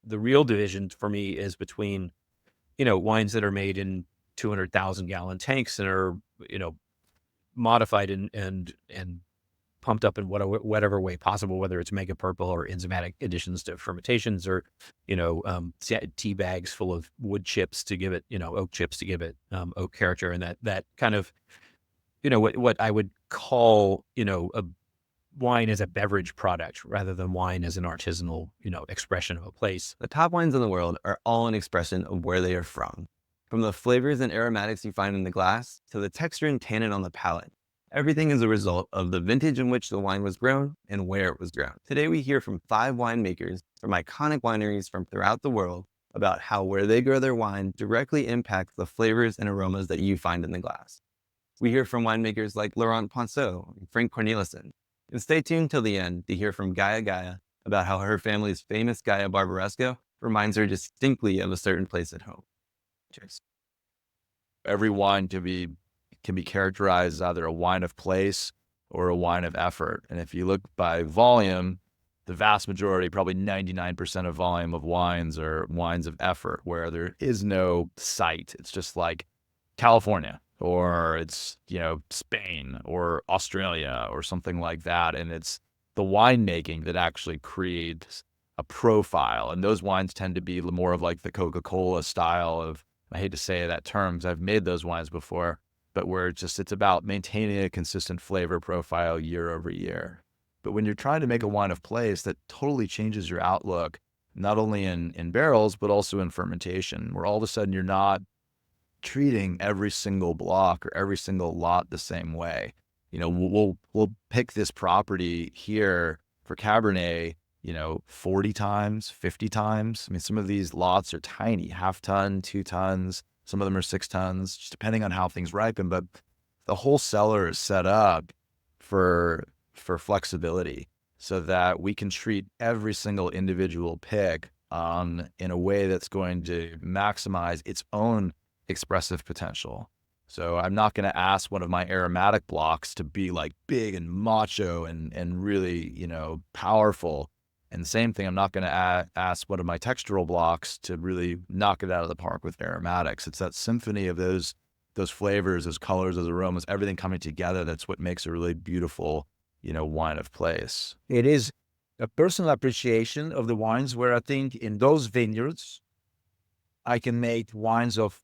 the real division for me is between, wines that are made in 200,000 gallon tanks and are, modified and pumped up in whatever way possible, whether it's mega purple or enzymatic additions to fermentations or, tea bags full of wood chips to give it, oak chips to give it oak character. And that kind of, what I would call, a wine as a beverage product rather than wine as an artisanal, expression of a place. The top wines in the world are all an expression of where they are from the flavors and aromatics you find in the glass to the texture and tannin on the palate. Everything is a result of the vintage in which the wine was grown and where it was grown. Today, we hear from 5 winemakers from iconic wineries from throughout the world about how where they grow their wine directly impacts the flavors and aromas that you find in the glass. We hear from winemakers like Laurent Ponsot and Frank Cornelissen. And stay tuned till the end to hear from Gaia Gaja about how her family's famous Gaia Barbaresco reminds her distinctly of a certain place at home. Cheers. Every wine can be characterized as either a wine of place or a wine of effort. And if you look by volume, the vast majority, probably 99% of volume of wines are wines of effort, where there is no site. It's just like California, or it's, Spain or Australia or something like that. And it's the winemaking that actually creates a profile. And those wines tend to be more of like the Coca-Cola style of, I hate to say that term because I've made those wines before, but where it's about maintaining a consistent flavor profile year over year. But when you're trying to make a wine of place, that totally changes your outlook, not only in barrels, but also in fermentation, where all of a sudden you're not treating every single block or every single lot the same way. We'll pick this property here for Cabernet, 40 times, 50 times. I mean, some of these lots are tiny, half ton, 2 tons. Some of them are 6 tons, just depending on how things ripen. But the whole cellar is set up for flexibility so that we can treat every single individual pick in a way that's going to maximize its own expressive potential. So I'm not going to ask one of my aromatic blocks to be like big and macho and really, powerful. And same thing, I'm not going to ask one of my textural blocks to really knock it out of the park with aromatics. It's that symphony of those flavors, those colors, those aromas, everything coming together. That's what makes a really beautiful, wine of place. It is a personal appreciation of the wines where I think in those vineyards, I can make wines of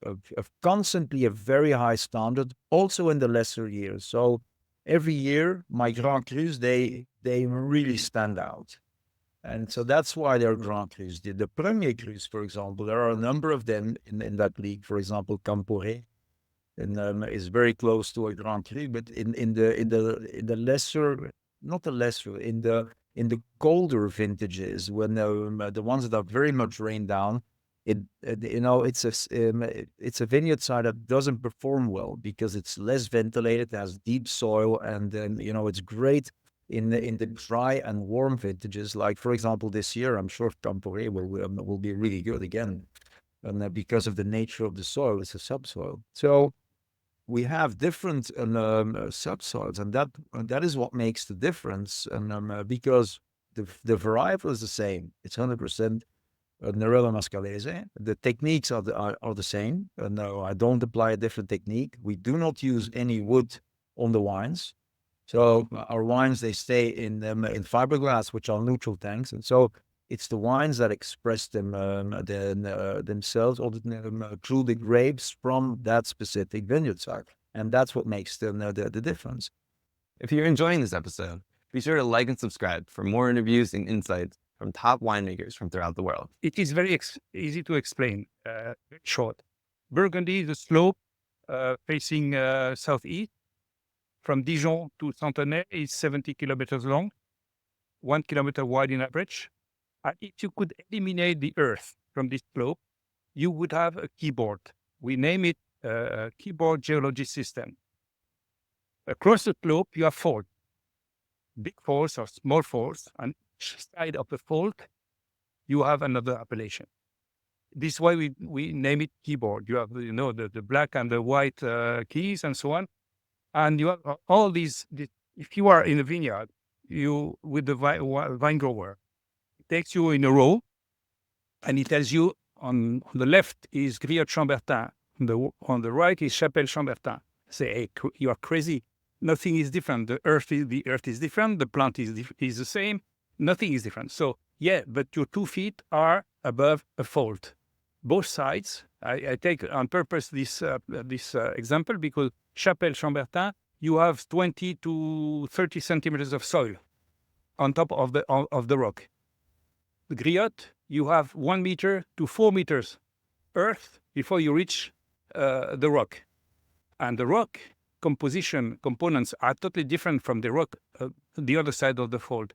constantly a very high standard, also in the lesser years. So every year, my Grand Crus, they really stand out. And so that's why they're Grand Crus. The Premier Crus, for example, there are a number of them in that league. For example, Camporé is very close to a Grand Cru, but in the lesser, not the lesser, in the colder vintages, when the ones that are very much rained down, it's a vineyard side that doesn't perform well because it's less ventilated, it has deep soil, and it's great in the dry and warm vintages. Like for example, this year, I'm sure Camporé will be really good again, and because of the nature of the soil, it's a subsoil. So we have different subsoils, and that is what makes the difference. And because the varietal is the same, it's 100%. Nerello Mascalese. The techniques are the same. No, I don't apply a different technique. We do not use any wood on the wines. So our wines, they stay in fiberglass, which are neutral tanks. And so it's the wines that express themselves or through the grapes from that specific vineyard site. And that's what makes the difference. If you're enjoying this episode, be sure to like and subscribe for more interviews and insights from top winemakers from throughout the world. It is very easy to explain, very short. Burgundy, the slope facing southeast, from Dijon to Santenay is 70 kilometers long, 1 kilometer wide in average. And if you could eliminate the earth from this slope, you would have a keyboard. We name it a keyboard geology system. Across the slope, you have faults, big faults or small faults, and each side of the fault, you have another appellation. This is why we name it keyboard. You have the black and the white keys and so on. And you have all these, if you are in a vineyard, you with the vine grower, it takes you in a row And it tells you on the left is Griot Chambertin, on the right is Chapelle Chambertin. Say, hey, you are crazy. Nothing is different. The earth is different. The plant is the same. Nothing is different. So yeah, but your 2 feet are above a fault. Both sides. I take on purpose this example because Chapelle Chambertin, you have 20 to 30 centimeters of soil on top of the rock. The Griot, you have 1 meter to 4 meters earth before you reach the rock. And the rock components are totally different from the rock, the other side of the fold.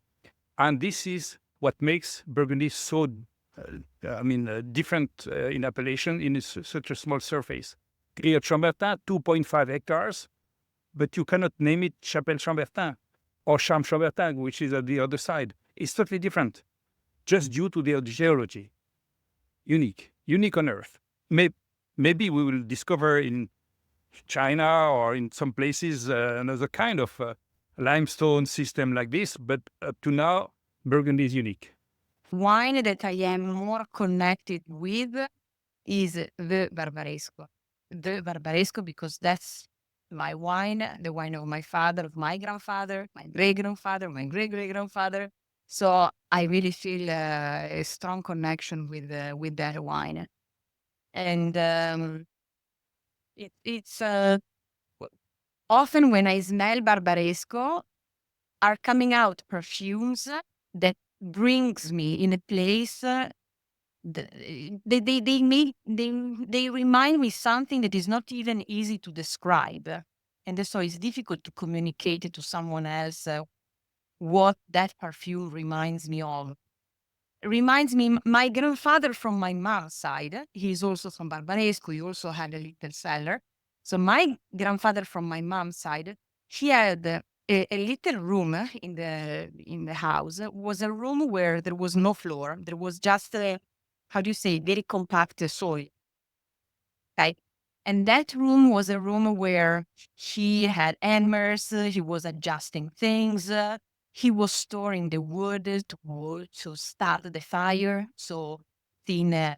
And this is what makes Burgundy so, different in appellation in such a small surface. Griot Chambertin, 2.5 hectares, but you cannot name it Chapelle Chambertin or Charme Chambertin, which is at the other side. It's totally different, just due to the geology. Unique on Earth. Maybe we will discover in China or in some places another kind of limestone system like this, but up to now, Burgundy is unique. Wine that I am more connected with is the Barbaresco. The Barbaresco, because that's my wine, the wine of my father, of my grandfather, my great-grandfather, my great-great-grandfather. So I really feel a strong connection with that wine. And it's often when I smell Barbaresco, are coming out perfumes that brings me in a place. They remind me something that is not even easy to describe, and so it's difficult to communicate to someone else what that perfume reminds me of. It reminds me my grandfather from my mom's side. He's also from Barbaresco. He also had a little cellar. So my grandfather from my mom's side, he had a little room in the house. It was a room where there was no floor. There was just very compact soil. Okay. And that room was a room where he had hammers. He was adjusting things. He was storing the wood to start the fire. So thin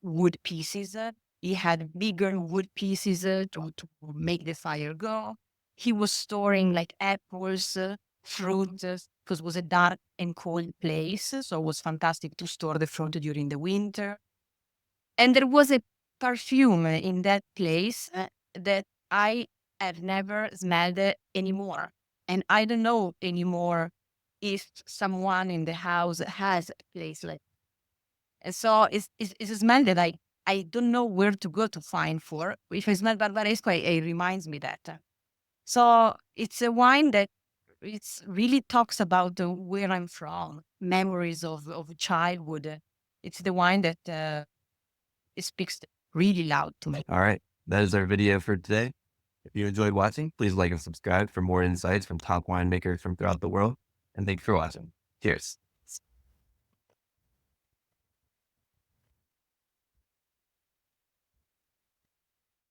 wood pieces. He had bigger wood pieces to make the fire go. He was storing like apples, fruit, because it was a dark and cold place. So it was fantastic to store the fruit during the winter. And there was a perfume in that place that I have never smelled anymore. And I don't know anymore if someone in the house has a place like that. And so it's a smell that I don't know where to go to find for. If I smell Barbaresco, it reminds me that. So it's a wine that it's really talks about where I'm from, memories of childhood. It's the wine that it speaks really loud to me. All right. That is our video for today. If you enjoyed watching, please like and subscribe for more insights from top winemakers from throughout the world. And thanks for watching. Cheers.